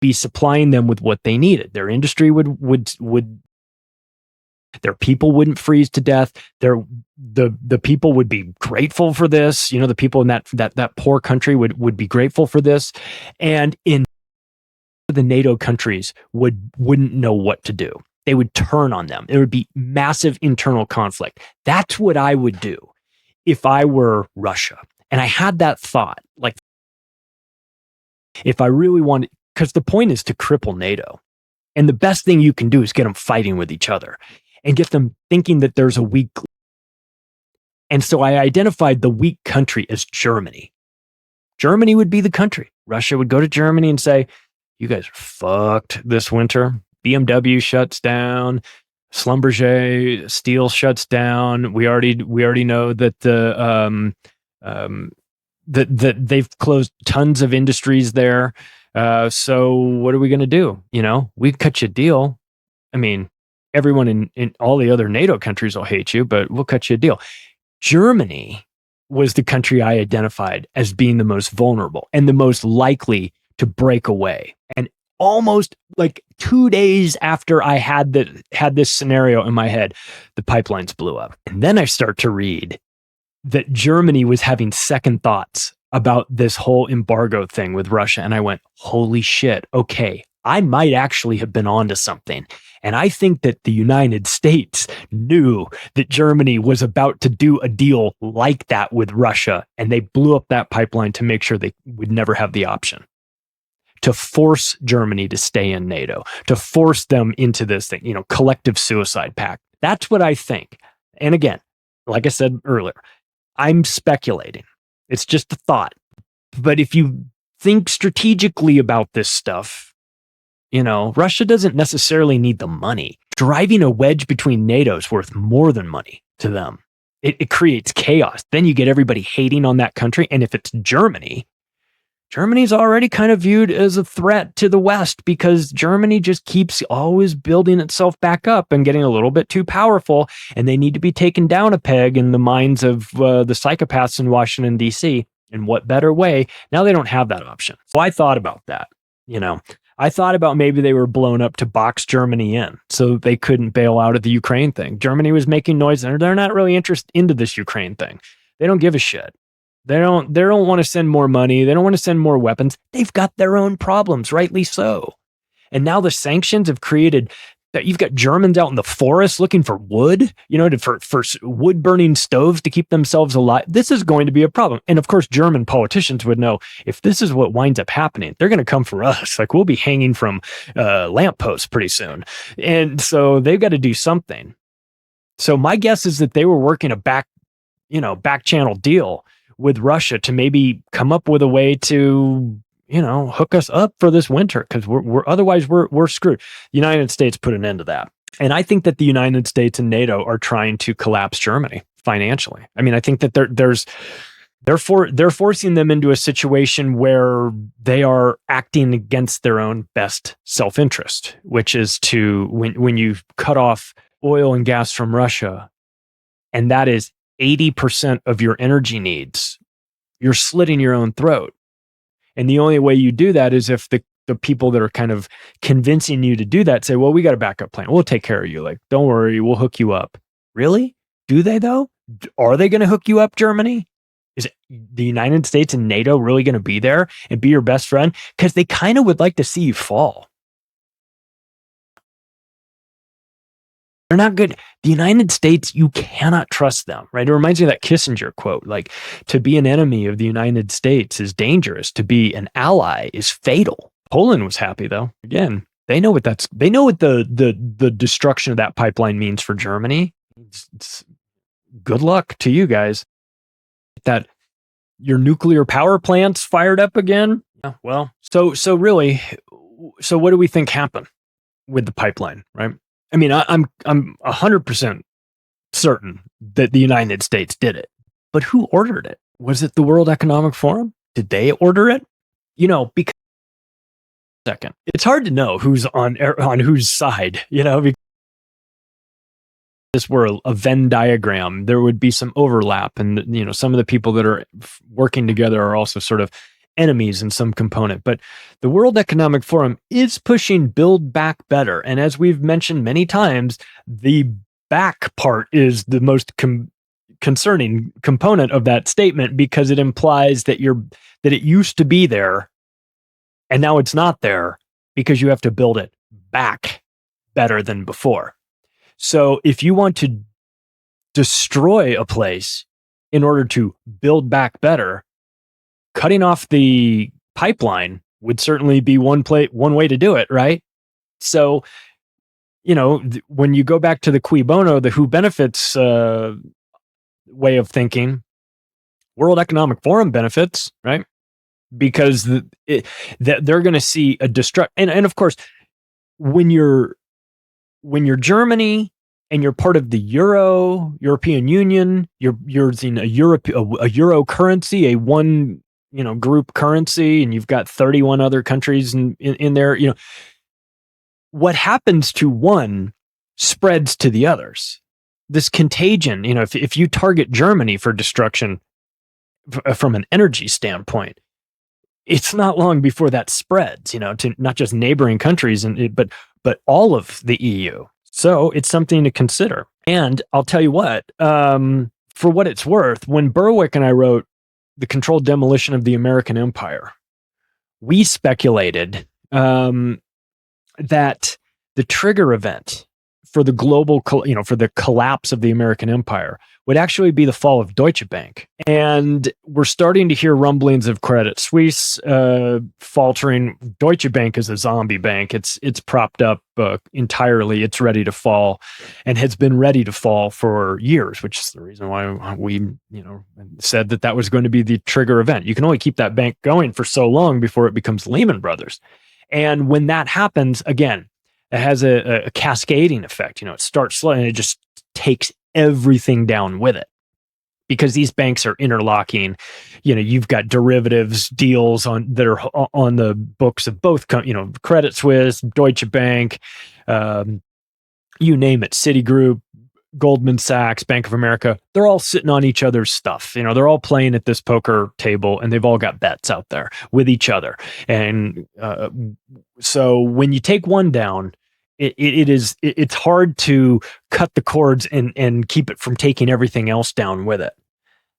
be supplying them with what they needed. Their industry would their people wouldn't freeze to death. The people would be grateful for this. The people in that poor country would be grateful for this. And in the NATO countries wouldn't know what to do. They would turn on them. There would be massive internal conflict. That's what I would do if I were Russia. And I had that thought, like, if I really wanted, because the point is to cripple NATO. And the best thing you can do is get them fighting with each other and get them thinking that there's a weak. And so I identified the weak country as Germany. Germany would be the country. Russia would go to Germany and say, you guys are fucked this winter. BMW shuts down. Schlumberger steel shuts down. We already know that that they've closed tons of industries there. So what are we going to do? We cut you a deal. I mean, everyone in all the other NATO countries will hate you, but we'll cut you a deal. Germany was the country I identified as being the most vulnerable and the most likely to break away. And almost like 2 days after I had this scenario in my head, the pipelines blew up. And then I start to read that Germany was having second thoughts about this whole embargo thing with Russia. And I went, holy shit, okay, I might actually have been onto something. And I think that the United States knew that Germany was about to do a deal like that with Russia. And they blew up that pipeline to make sure they would never have the option to force Germany to stay in NATO, to force them into this thing, collective suicide pact. That's what I think. And again, like I said earlier, I'm speculating. It's just a thought. But if you think strategically about this stuff, Russia doesn't necessarily need the money. Driving a wedge between NATO is worth more than money to them. It creates chaos. Then you get everybody hating on that country. And if it's Germany's already kind of viewed as a threat to the West because Germany just keeps always building itself back up and getting a little bit too powerful, and they need to be taken down a peg in the minds of the psychopaths in Washington, D.C. In what better way? Now they don't have that option. So I thought about that. I thought about maybe they were blown up to box Germany in so they couldn't bail out of the Ukraine thing. Germany was making noise and they're not really interested into this Ukraine thing. They don't give a shit. They don't want to send more money. They don't want to send more weapons. They've got their own problems, rightly so. And now the sanctions have created that you've got Germans out in the forest looking for wood, for wood burning stoves to keep themselves alive. This is going to be a problem. And of course, German politicians would know if this is what winds up happening, they're going to come for us. Like we'll be hanging from lampposts pretty soon. And so they've got to do something. So my guess is that they were working a back channel deal with Russia to maybe come up with a way to, hook us up for this winter because we're screwed. The United States put an end to that. And I think that the United States and NATO are trying to collapse Germany financially. I mean, I think that there's They're forcing them into a situation where they are acting against their own best self-interest, which is to when you cut off oil and gas from Russia, and that is 80% of your energy needs, you're slitting your own throat. And the only way you do that is if the people that are kind of convincing you to do that say, well, we got a backup plan. We'll take care of you. Like, don't worry, we'll hook you up. Really? Do they though? Are they going to hook you up, Germany? Is the United States and NATO really going to be there and be your best friend? Because they kind of would like to see you fall. They're not good. The United States, you cannot trust them, right? It reminds me of that Kissinger quote, like, to be an enemy of the United States is dangerous. To be an ally is fatal. Poland was happy though. Again, they know what the destruction of that pipeline means for Germany. It's good luck to you guys. That your nuclear power plants fired up again. Well, so really, so what do we think happened with the pipeline, right? I mean, I'm 100% certain that the United States did it, but who ordered it? Was it the World Economic Forum? Did they order it? Because second, it's hard to know who's on whose side. Because this were a Venn diagram, there would be some overlap, and some of the people that are working together are also sort of enemies in some component. But the World Economic Forum is pushing Build Back Better, and as we've mentioned many times, the back part is the most concerning component of that statement, because it implies that it used to be there, and now it's not there because you have to build it back better than before. So if you want to destroy a place in order to build back better, cutting off the pipeline would certainly be one way to do it, right? So, when you go back to the cui bono, the who benefits way of thinking, World Economic Forum benefits, right? Because they're going to see a and of course, when you're Germany and you're part of the European Union, you're using a euro currency, a one group currency, and you've got 31 other countries in there. What happens to one spreads to the others. This contagion, if you target Germany for destruction from an energy standpoint, it's not long before that spreads, to not just neighboring countries but all of the EU. So it's something to consider. And I'll tell you what, for what it's worth, when Berwick and I wrote The Controlled Demolition of the American Empire, we speculated that the trigger event for the global, for the collapse of the American empire would actually be the fall of Deutsche Bank. And we're starting to hear rumblings of Credit Suisse faltering. Deutsche Bank is a zombie bank. It's propped up entirely. It's ready to fall and has been ready to fall for years, which is the reason why we, said that was going to be the trigger event. You can only keep that bank going for so long before it becomes Lehman Brothers. And when that happens, again, it has a cascading effect. It starts slow and it just takes everything down with it, because these banks are interlocking. You've got derivatives deals that are on the books of both, Credit Suisse, Deutsche Bank, you name it, Citigroup, Goldman Sachs, Bank of America. They're all sitting on each other's stuff. They're all playing at this poker table, and they've all got bets out there with each other. And so when you take one down, it's hard to cut the cords and keep it from taking everything else down with it.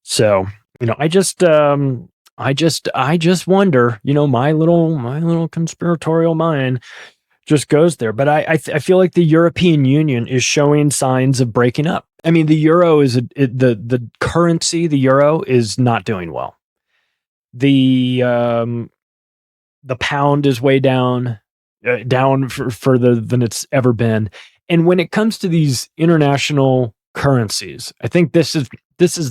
So, I just wonder, my little conspiratorial mind just goes there. But I feel like the European Union is showing signs of breaking up. I mean, the euro is the currency. The euro is not doing well. The pound is way down further than it's ever been. And when it comes to these international currencies, I think this is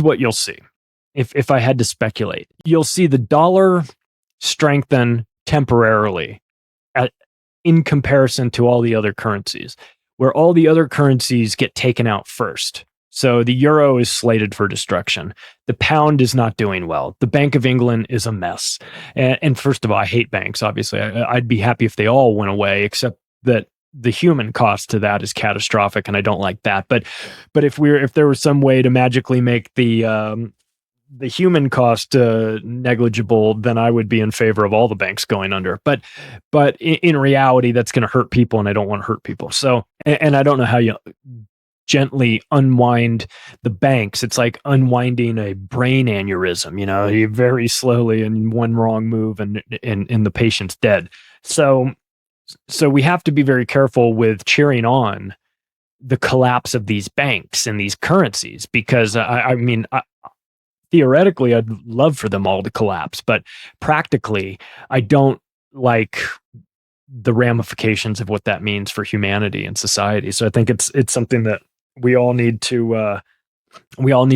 what you'll see. If I had to speculate, you'll see the dollar strengthen temporarily in comparison to all the other currencies, where all the other currencies get taken out first. So the euro is slated for destruction. The pound is not doing well. The Bank of England is a mess. And first of all, I hate banks, obviously. I'd be happy if they all went away, except that the human cost to that is catastrophic, and I don't like that. But if there was some way to magically make the human cost negligible, then I would be in favor of all the banks going under. But in reality, that's going to hurt people, and I don't want to hurt people. So, and I don't know how you gently unwind the banks. It's like unwinding a brain aneurysm. You very slowly, and one wrong move, and the patient's dead. So we have to be very careful with cheering on the collapse of these banks and these currencies, because theoretically, I'd love for them all to collapse, but practically, I don't like the ramifications of what that means for humanity and society. So I think it's something that we all need to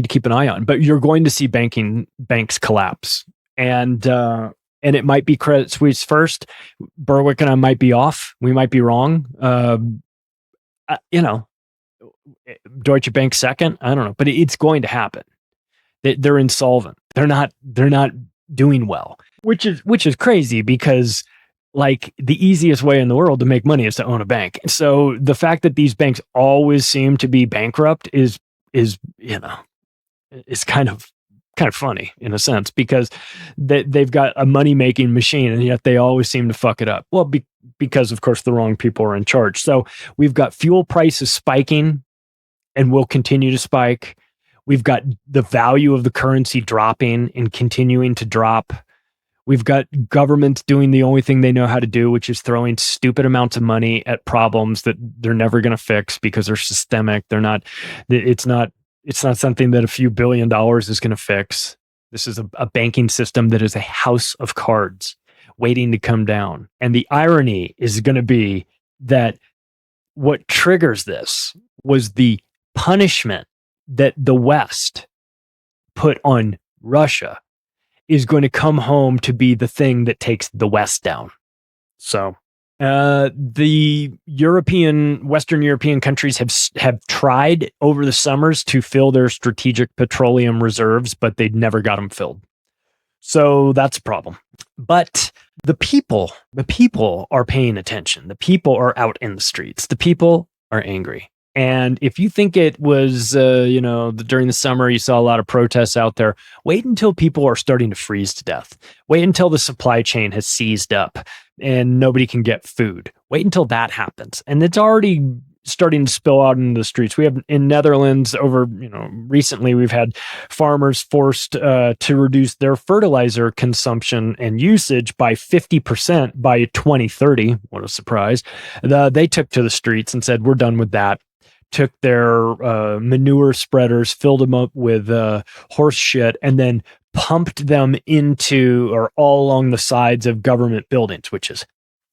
keep an eye on. But you're going to see banks collapse, and it might be Credit Suisse first. Berwick and I might be off. We might be wrong. Deutsche Bank second. I don't know, but it's going to happen. They're insolvent. They're not doing well, which is crazy, because like the easiest way in the world to make money is to own a bank. So the fact that these banks always seem to be bankrupt is kind of funny in a sense, because they've got a money making machine, and yet they always seem to fuck it up. Well, because of course the wrong people are in charge. So we've got fuel prices spiking, and will continue to spike. We've got the value of the currency dropping and continuing to drop. We've got governments doing the only thing they know how to do, which is throwing stupid amounts of money at problems that they're never going to fix because they're systemic. It's not something that a few $1 billion is going to fix. This is a banking system that is a house of cards waiting to come down. And the irony is going to be that what triggers this was the punishment that the West put on Russia is going to come home to be the thing that takes the West down. So the Western European countries have tried over the summers to fill their strategic petroleum reserves, but they'd never got them filled. So that's a problem. But the people are paying attention. The people are out in the streets. The people are angry. And if you think it was, during the summer, you saw a lot of protests out there, wait until people are starting to freeze to death. Wait until the supply chain has seized up and nobody can get food. Wait until that happens. And it's already starting to spill out into the streets. We have in Netherlands recently we've had farmers forced to reduce their fertilizer consumption and usage by 50% by 2030. What a surprise. They took to the streets and said, we're done with that. Took their manure spreaders, filled them up with horse shit, and then pumped them into or all along the sides of government buildings, which is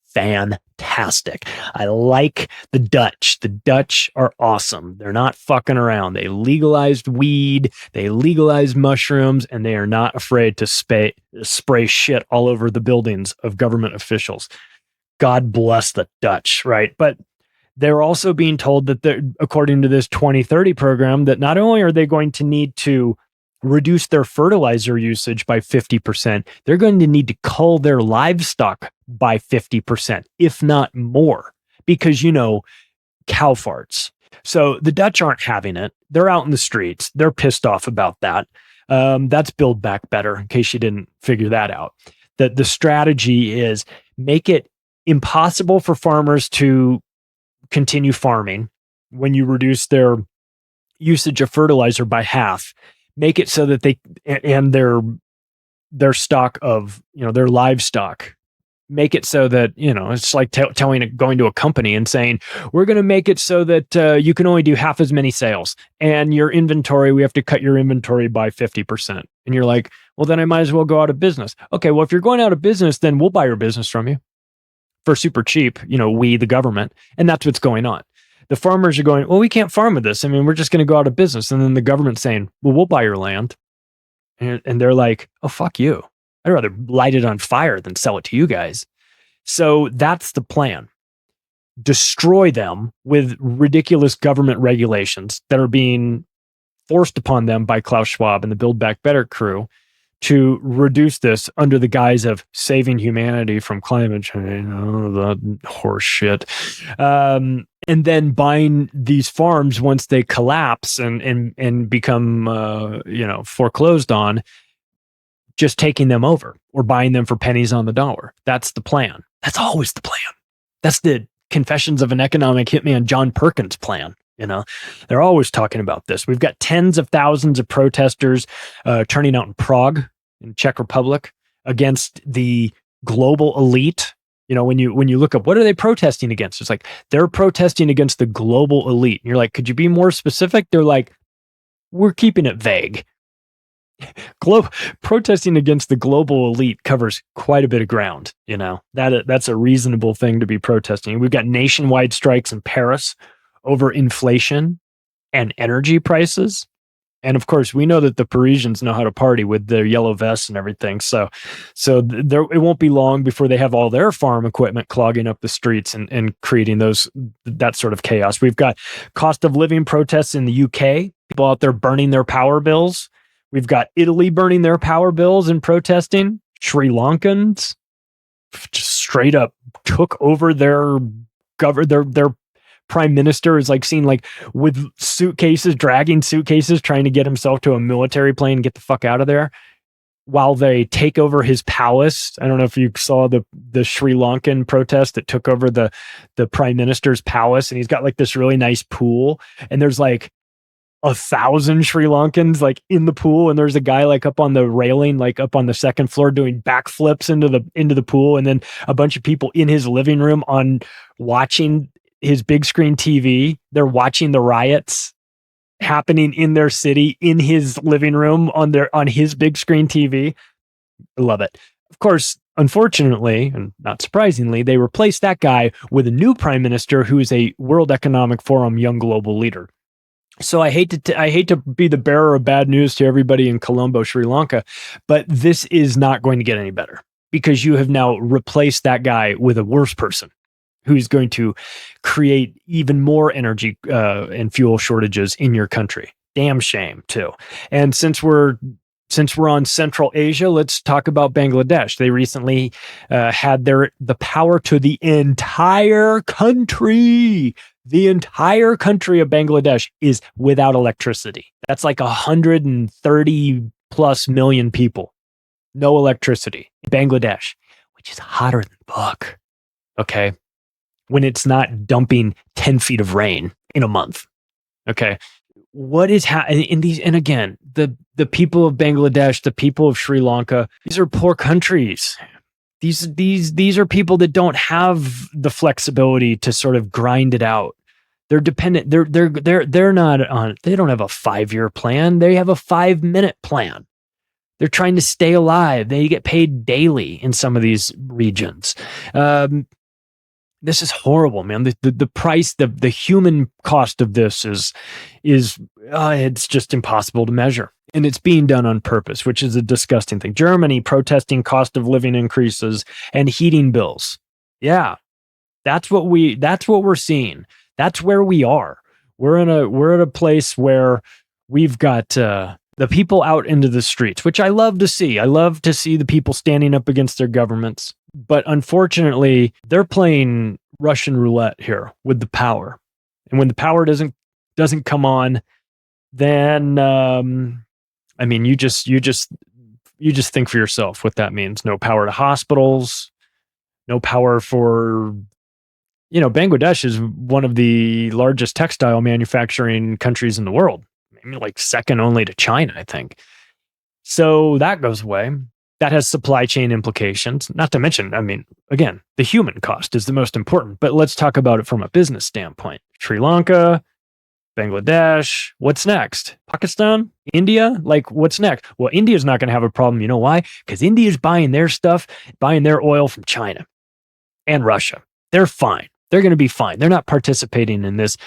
fantastic. I like the Dutch. The Dutch are awesome. They're not fucking around. They legalized weed, they legalized mushrooms, and they are not afraid to spray shit all over the buildings of government officials. God bless the Dutch, right? But they're also being told that according to this 2030 program, that not only are they going to need to reduce their fertilizer usage by 50%, they're going to need to cull their livestock by 50%, if not more, because, cow farts. So the Dutch aren't having it. They're out in the streets. They're pissed off about that. That's Build Back Better, in case you didn't figure that out. That the strategy is make it impossible for farmers to continue farming when you reduce their usage of fertilizer by half. Make it so that their stock of, their livestock, make it so that, it's like going to a company and saying, we're going to make it so that you can only do half as many sales, and your inventory, we have to cut your inventory by 50%. And you're like, well, then I might as well go out of business. Okay, well, if you're going out of business, then we'll buy your business from you for super cheap, we, the government. And that's what's going on. The farmers are going, well, we can't farm with this. I mean, we're just going to go out of business. And then the government's saying, well, we'll buy your land. And they're like, oh, fuck you. I'd rather light it on fire than sell it to you guys. So that's the plan. Destroy them with ridiculous government regulations that are being forced upon them by Klaus Schwab and the Build Back Better crew to reduce this under the guise of saving humanity from climate change. Oh, the horse shit. And then buying these farms once they collapse and become, foreclosed on, just taking them over or buying them for pennies on the dollar. That's the plan. That's always the plan. That's the Confessions of an Economic Hitman, John Perkins plan. They're always talking about this. We've got tens of thousands of protesters turning out in Prague, in Czech Republic, against the global elite. When you look up, what are they protesting against? It's like, they're protesting against the global elite. And you're like, could you be more specific? They're like, we're keeping it vague. Protesting against the global elite covers quite a bit of ground. That's a reasonable thing to be protesting. We've got nationwide strikes in Paris over inflation and energy prices. And of course, we know that the Parisians know how to party with their yellow vests and everything. So it won't be long before they have all their farm equipment clogging up the streets and creating that sort of chaos. We've got cost of living protests in the UK, people out there burning their power bills. We've got Italy burning their power bills and protesting. Sri Lankans just straight up took over their prime minister is like seen like with dragging suitcases, trying to get himself to a military plane and get the fuck out of there while they take over his palace. I don't know if you saw the Sri Lankan protest that took over the prime minister's palace, and he's got like this really nice pool, and there's like 1,000 Sri Lankans like in the pool, and there's a guy like up on the railing, like up on the second floor, doing backflips into the pool, and then a bunch of people in his living room on watching his big screen TV. They're watching the riots happening in their city in his living room on his big screen TV. I love it. Of course, unfortunately, and not surprisingly, they replaced that guy with a new prime minister who is a World Economic Forum young global leader. So I hate to be the bearer of bad news to everybody in Colombo, Sri Lanka, but this is not going to get any better because you have now replaced that guy with a worse person who's going to create even more energy and fuel shortages in your country. Damn shame too. And since we're on Central Asia, let's talk about Bangladesh. They recently had the power to the entire country. The entire country of Bangladesh is without electricity. That's like 130 plus million people. No electricity in Bangladesh, which is hotter than fuck. Okay. When it's not dumping 10 feet of rain in a month. Okay. What is happening in these? And again, the people of Bangladesh, the people of Sri Lanka, these are poor countries. These are people that don't have the flexibility to sort of grind it out. They're dependent. They're not on. They don't have a 5-year plan. They have a 5-minute plan. They're trying to stay alive. They get paid daily in some of these regions. This is horrible, man. The price, the human cost of this is it's just impossible to measure. And it's being done on purpose, which is a disgusting thing. Germany protesting cost of living increases and heating bills. Yeah, that's what we're seeing. That's where we are. We're at a place where we've got the people out into the streets, which I love to see. I love to see the people standing up against their governments. But unfortunately, they're playing Russian roulette here with the power. And when the power doesn't come on, then I mean, you just think for yourself what that means. No power to hospitals, no power for, Bangladesh is one of the largest textile manufacturing countries in the world. Maybe like second only to China, I think. So that goes away. That has supply chain implications, not to mention, I mean, again, the human cost is the most important, but let's talk about it from a business standpoint. Sri Lanka, Bangladesh, what's next? Pakistan? India? Like, what's next? Well, India's not going to have a problem. You know why? Because India's buying their stuff, buying their oil from China and Russia. They're fine. They're going to be fine. They're not participating in this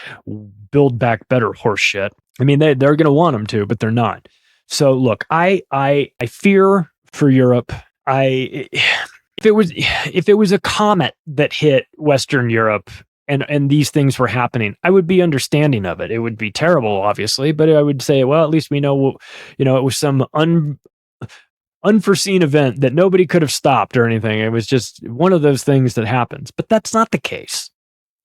build back better horse shit. I mean, they're going to want them to, but they're not. So look, I fear for Europe. If it was a comet that hit Western Europe and these things were happening, I would be understanding of it. It would be terrible, obviously, but I would say, well, at least we know, it was some unforeseen event that nobody could have stopped or anything. It was just one of those things that happens. But that's not the case.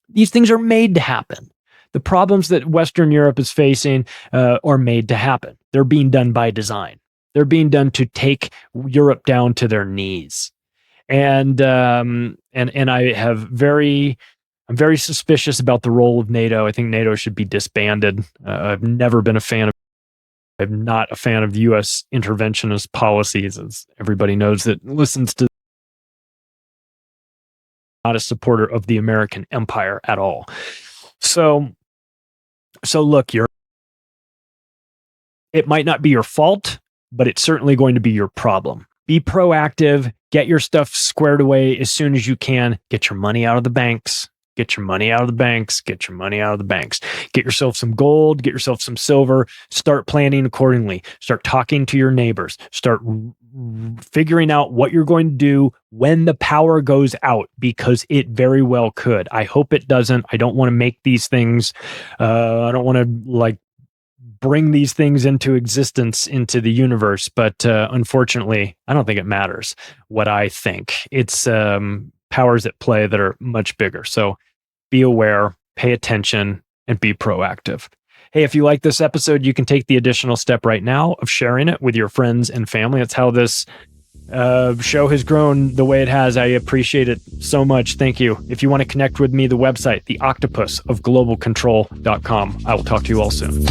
These things are made to happen. The problems that Western Europe is facing are made to happen. They're being done by design. They're being done to take Europe down to their knees. And I'm very suspicious about the role of NATO. I think NATO should be disbanded. I've never been a fan of. I'm not a fan of U.S. interventionist policies, as everybody knows that listens to. Not a supporter of the American empire at all. So look, it might not be your fault, but it's certainly going to be your problem. Be proactive. Get your stuff squared away as soon as you can. Get your money out of the banks. Get your money out of the banks. Get your money out of the banks. Get yourself some gold. Get yourself some silver. Start planning accordingly. Start talking to your neighbors. Start figuring out what you're going to do when the power goes out, because it very well could. I hope it doesn't. I don't want to make these things. I don't want to bring these things into existence, into the universe. But unfortunately, I don't think it matters what I think. It's powers at play that are much bigger. So be aware, pay attention, and be proactive. Hey, if you like this episode, you can take the additional step right now of sharing it with your friends and family. That's how this show has grown the way it has. I appreciate it so much. Thank you. If you want to connect with me, the website, theoctopusofglobalcontrol.com. I will talk to you all soon.